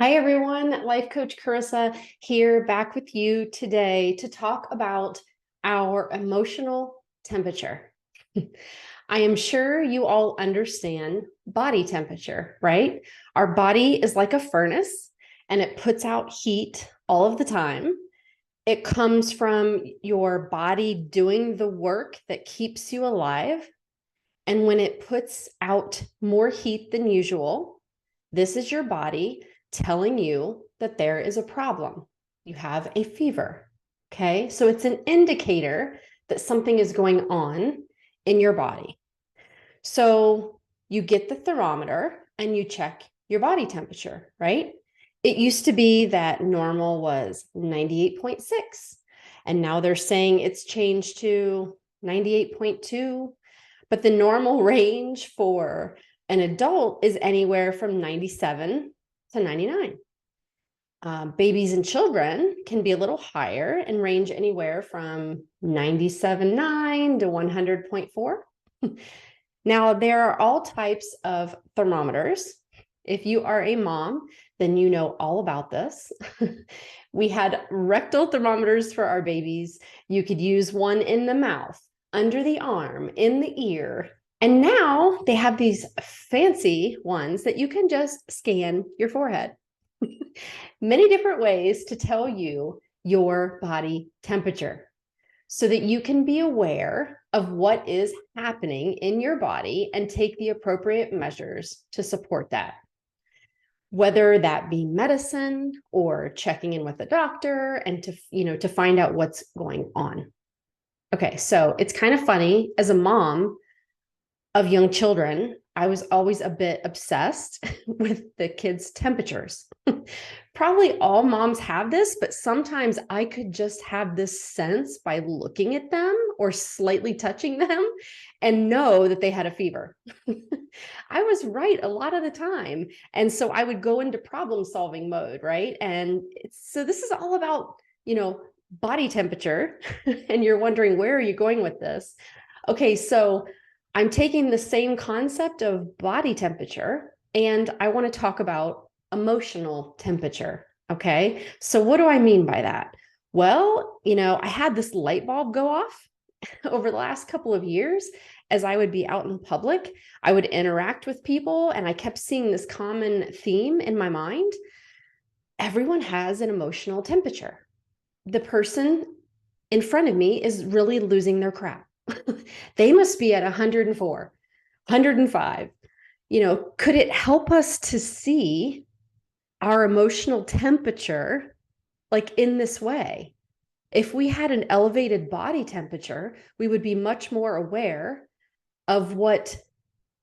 Hi, everyone. Life Coach Carissa here, back with you today to talk about our emotional temperature. I am sure you all understand body temperature, right? Our body is like a furnace and it puts out heat all of the time. It comes from your body doing the work that keeps you alive. And when it puts out more heat than usual, this is your body telling you that there is a problem. You have a fever. Okay. So it's an indicator that something is going on in your body. So you get the thermometer and you check your body temperature, right? It used to be that normal was 98.6, and now they're saying it's changed to 98.2. But the normal range for an adult is anywhere from 97 to 99. Babies and children can be a little higher and range anywhere from 97.9 to 100.4. Now, there are all types of thermometers. If you are a mom, then you know all about this. We had rectal thermometers for our babies. You could use one in the mouth, under the arm, in the ear. And now they have these fancy ones that you can just scan your forehead. Many different ways to tell you your body temperature so that you can be aware of what is happening in your body and take the appropriate measures to support that. Whether that be medicine or checking in with a doctor and to find out what's going on. Okay, so it's kind of funny, as a mom of young children, I was always a bit obsessed with the kids' temperatures. Probably all moms have this, but sometimes I could just have this sense by looking at them or slightly touching them and know that they had a fever. I was right a lot of the time. And so I would go into problem solving mode, right? And so this is all about, body temperature. And you're wondering, where are you going with this? Okay, so I'm taking the same concept of body temperature and I want to talk about emotional temperature. Okay, so what do I mean by that? Well, I had this light bulb go off over the last couple of years as I would be out in public. I would interact with people and I kept seeing this common theme in my mind. Everyone has an emotional temperature. The person in front of me is really losing their crap. They must be at 104, 105. Could it help us to see our emotional temperature like in this way? If we had an elevated body temperature, we would be much more aware of what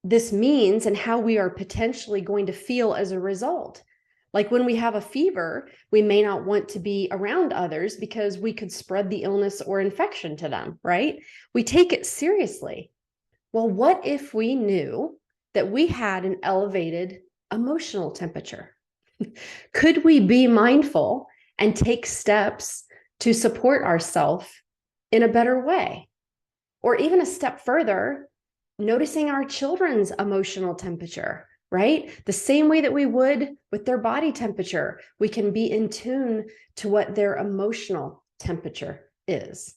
this means and how we are potentially going to feel as a result. Like when we have a fever, we may not want to be around others because we could spread the illness or infection to them, right? We take it seriously. Well, what if we knew that we had an elevated emotional temperature? Could we be mindful and take steps to support ourselves in a better way? Or even a step further, noticing our children's emotional temperature, right? The same way that we would with their body temperature, we can be in tune to what their emotional temperature is.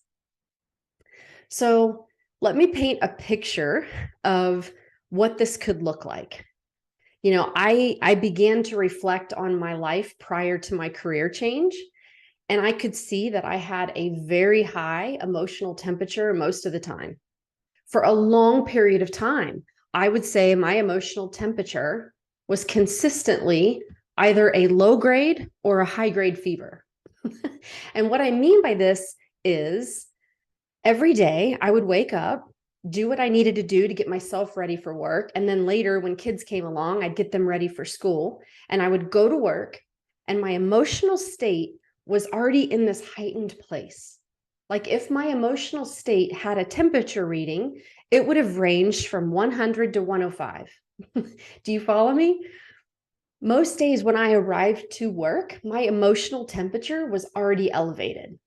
So let me paint a picture of what this could look like. I began to reflect on my life prior to my career change, and I could see that I had a very high emotional temperature most of the time. For a long period of time, I would say my emotional temperature was consistently either a low grade or a high grade fever. And what I mean by this is every day I would wake up, do what I needed to do to get myself ready for work. And then later, when kids came along, I'd get them ready for school and I would go to work, and my emotional state was already in this heightened place. Like if my emotional state had a temperature reading, it would have ranged from 100 to 105. Do you follow me? Most days when I arrived to work, my emotional temperature was already elevated.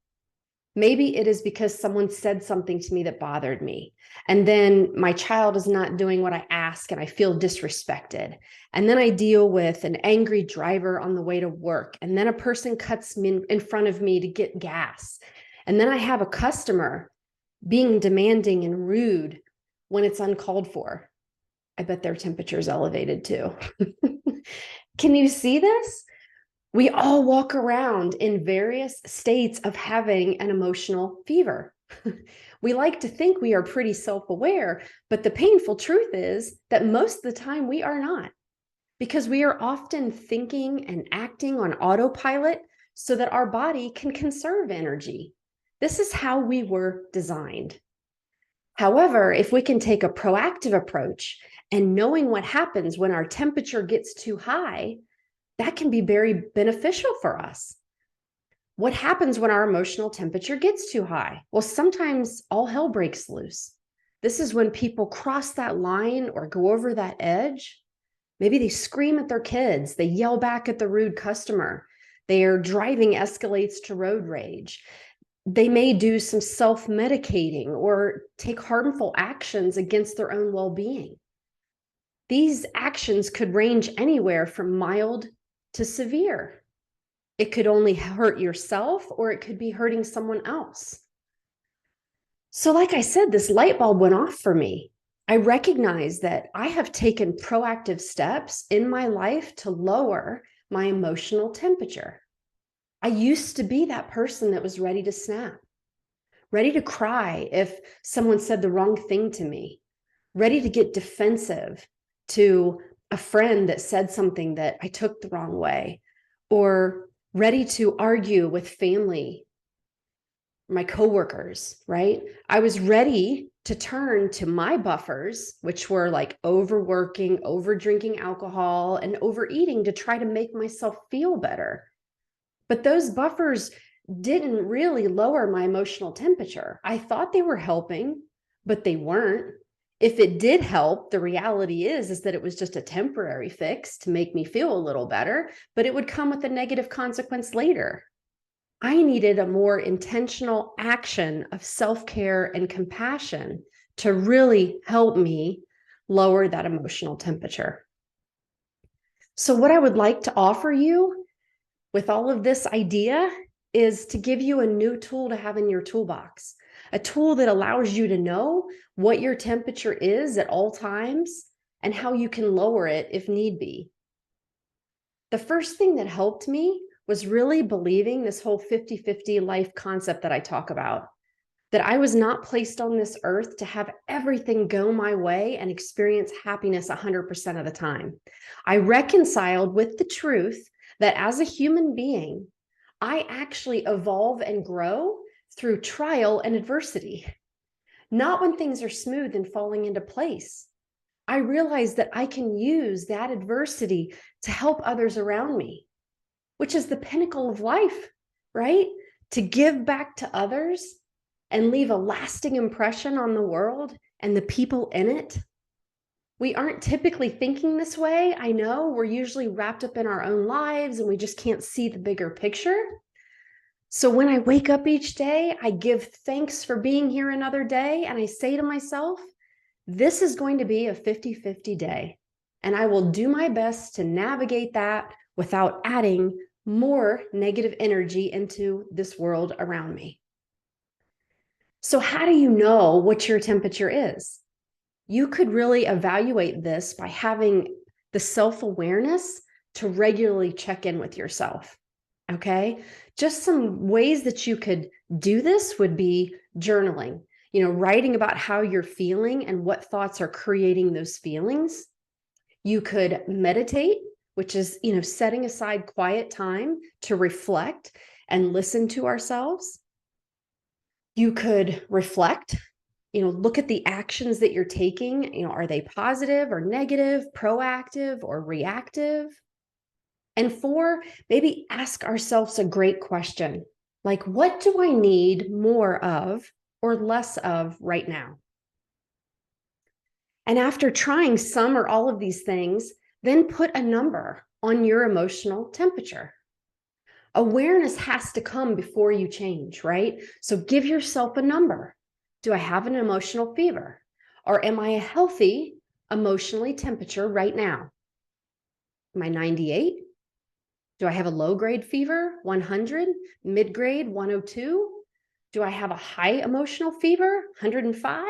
Maybe it is because someone said something to me that bothered me. And then my child is not doing what I ask and I feel disrespected. And then I deal with an angry driver on the way to work. And then a person cuts me in front of me to get gas. And then I have a customer being demanding and rude when it's uncalled for. I bet their temperature is elevated too. Can you see this? We all walk around in various states of having an emotional fever. We like to think we are pretty self-aware, but the painful truth is that most of the time we are not, because we are often thinking and acting on autopilot so that our body can conserve energy. This is how we were designed. However, if we can take a proactive approach and knowing what happens when our temperature gets too high, that can be very beneficial for us. What happens when our emotional temperature gets too high? Well, sometimes all hell breaks loose. This is when people cross that line or go over that edge. Maybe they scream at their kids, they yell back at the rude customer, their driving escalates to road rage. They may do some self-medicating or take harmful actions against their own well-being. These actions could range anywhere from mild to severe. It could only hurt yourself or it could be hurting someone else. So like I said, this light bulb went off for me. I recognize that I have taken proactive steps in my life to lower my emotional temperature. I used to be that person that was ready to snap, ready to cry if someone said the wrong thing to me, ready to get defensive to a friend that said something that I took the wrong way, or ready to argue with family, my coworkers, right? I was ready to turn to my buffers, which were like overworking, over drinking alcohol, and overeating to try to make myself feel better. But those buffers didn't really lower my emotional temperature. I thought they were helping, but they weren't. If it did help, the reality is that it was just a temporary fix to make me feel a little better, but it would come with a negative consequence later. I needed a more intentional action of self-care and compassion to really help me lower that emotional temperature. So what I would like to offer you with all of this idea is to give you a new tool to have in your toolbox, a tool that allows you to know what your temperature is at all times and how you can lower it if need be. The first thing that helped me was really believing this whole 50-50 life concept that I talk about, that I was not placed on this earth to have everything go my way and experience happiness 100% of the time. I reconciled with the truth that as a human being, I actually evolve and grow through trial and adversity, not when things are smooth and falling into place. I realized that I can use that adversity to help others around me, which is the pinnacle of life, right? To give back to others and leave a lasting impression on the world and the people in it. We aren't typically thinking this way. I know we're usually wrapped up in our own lives and we just can't see the bigger picture. So when I wake up each day, I give thanks for being here another day. And I say to myself, this is going to be a 50-50 day. And I will do my best to navigate that without adding more negative energy into this world around me. So how do you know what your temperature is? You could really evaluate this by having the self-awareness to regularly check in with yourself. Okay, just some ways that you could do this would be journaling, writing about how you're feeling and what thoughts are creating those feelings. You could meditate, which is, setting aside quiet time to reflect and listen to ourselves. You could reflect, look at the actions that you're taking. Are they positive or negative, proactive or reactive? And 4, maybe ask ourselves a great question, like, what do I need more of or less of right now? And after trying some or all of these things, then put a number on your emotional temperature. Awareness has to come before you change, right? So give yourself a number. Do I have an emotional fever? Or am I a healthy emotionally temperature right now? Am I 98? Do I have a low grade fever, 100, mid grade, 102? Do I have a high emotional fever, 105?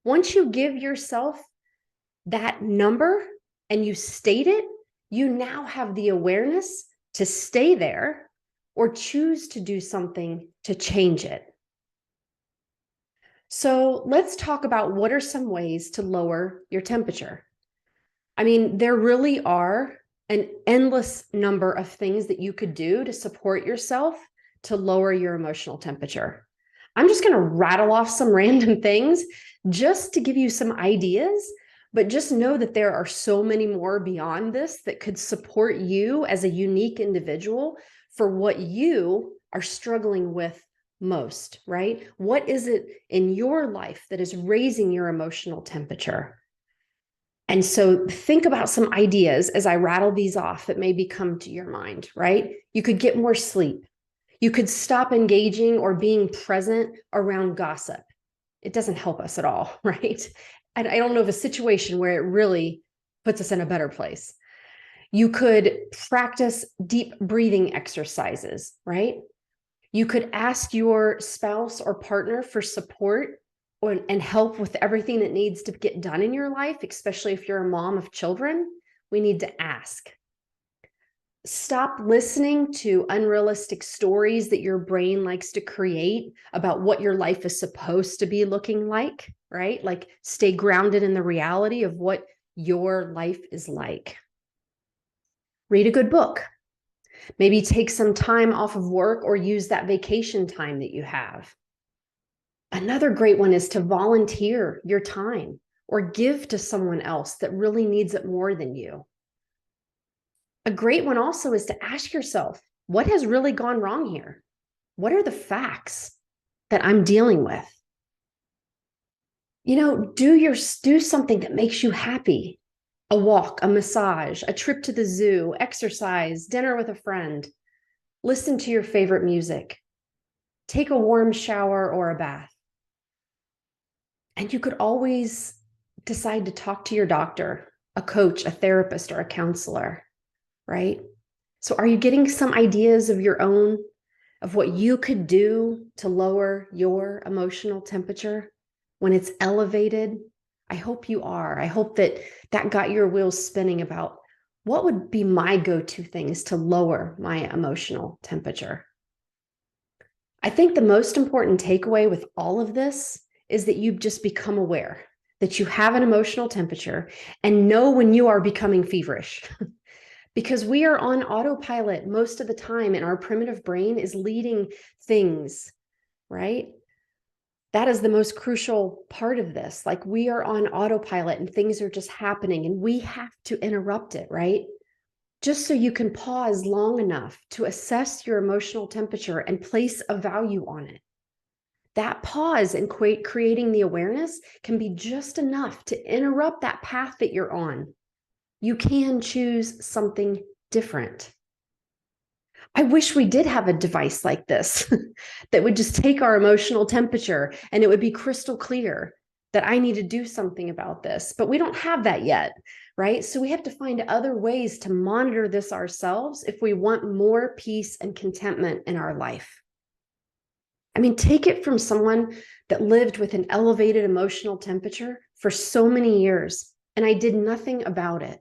Once you give yourself that number and you state it, you now have the awareness to stay there or choose to do something to change it. So let's talk about what are some ways to lower your temperature. I mean, there really are an endless number of things that you could do to support yourself to lower your emotional temperature. I'm just going to rattle off some random things just to give you some ideas, but just know that there are so many more beyond this that could support you as a unique individual for what you are struggling with most, right? What is it in your life that is raising your emotional temperature? And so think about some ideas as I rattle these off that maybe come to your mind, right? You could get more sleep. You could stop engaging or being present around gossip. It doesn't help us at all, right? And I don't know of a situation where it really puts us in a better place. You could practice deep breathing exercises, right? You could ask your spouse or partner for support and help with everything that needs to get done in your life, especially if you're a mom of children. We need to ask. Stop listening to unrealistic stories that your brain likes to create about what your life is supposed to be looking like, right? Like stay grounded in the reality of what your life is like. Read a good book. Maybe take some time off of work or use that vacation time that you have. Another great one is to volunteer your time or give to someone else that really needs it more than you. A great one also is to ask yourself, what has really gone wrong here? What are the facts that I'm dealing with? You know, do something that makes you happy. A walk, a massage, a trip to the zoo, exercise, dinner with a friend. Listen to your favorite music. Take a warm shower or a bath. And you could always decide to talk to your doctor, a coach, a therapist, or a counselor, right? So are you getting some ideas of your own, of what you could do to lower your emotional temperature when it's elevated? I hope you are. I hope that got your wheels spinning about what would be my go-to things to lower my emotional temperature. I think the most important takeaway with all of this is that you've just become aware that you have an emotional temperature and know when you are becoming feverish. Because we are on autopilot most of the time and our primitive brain is leading things, right? That is the most crucial part of this. Like we are on autopilot and things are just happening and we have to interrupt it, right? Just so you can pause long enough to assess your emotional temperature and place a value on it. That pause and creating the awareness can be just enough to interrupt that path that you're on. You can choose something different. I wish we did have a device like this that would just take our emotional temperature and it would be crystal clear that I need to do something about this. But we don't have that yet, right? So we have to find other ways to monitor this ourselves if we want more peace and contentment in our life. I mean, take it from someone that lived with an elevated emotional temperature for so many years, and I did nothing about it.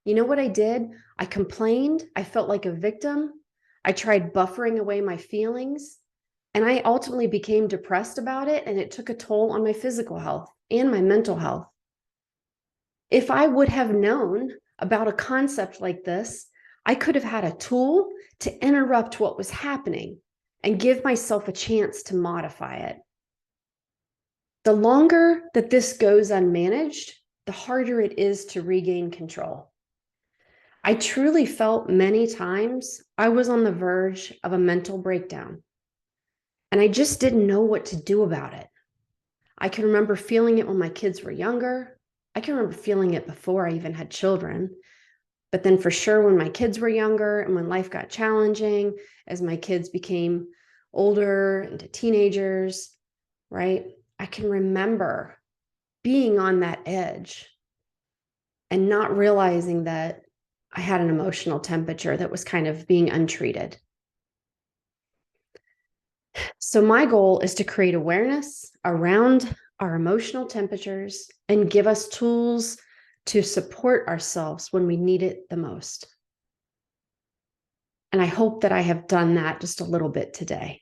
You know what I did? I complained. I felt like a victim. I tried buffering away my feelings, and I ultimately became depressed about it, and it took a toll on my physical health and my mental health. If I would have known about a concept like this, I could have had a tool to interrupt what was happening and give myself a chance to modify it. The longer that this goes unmanaged, the harder it is to regain control. I truly felt many times I was on the verge of a mental breakdown, and I just didn't know what to do about it. I can remember feeling it when my kids were younger. I can remember feeling it before I even had children. But then for sure, when my kids were younger and when life got challenging, as my kids became older into teenagers, right? I can remember being on that edge and not realizing that I had an emotional temperature that was kind of being untreated. So my goal is to create awareness around our emotional temperatures and give us tools to support ourselves when we need it the most. And I hope that I have done that just a little bit today.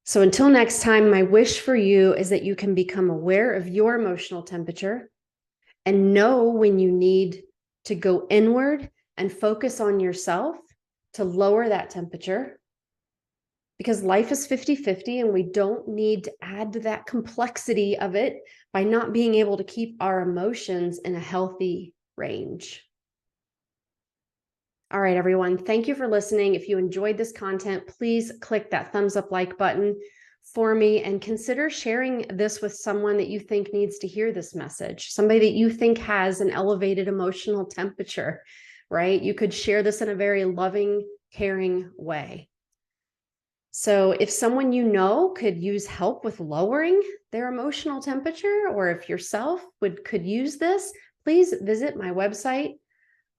So until next time, my wish for you is that you can become aware of your emotional temperature and know when you need to go inward and focus on yourself to lower that temperature. Because life is 50-50 and we don't need to add to that complexity of it by not being able to keep our emotions in a healthy range. All right, everyone. Thank you for listening. If you enjoyed this content, please click that thumbs up like button for me and consider sharing this with someone that you think needs to hear this message, somebody that you think has an elevated emotional temperature, right? You could share this in a very loving, caring way. So if someone you know could use help with lowering their emotional temperature, or if yourself could use this, please visit my website,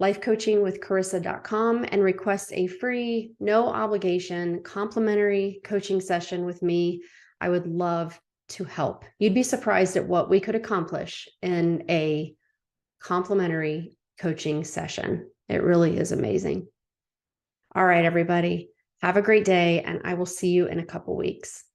lifecoachingwithcarisa.com, and request a free, no obligation, complimentary coaching session with me. I would love to help. You'd be surprised at what we could accomplish in a complimentary coaching session. It really is amazing. All right, everybody. Have a great day, and I will see you in a couple weeks.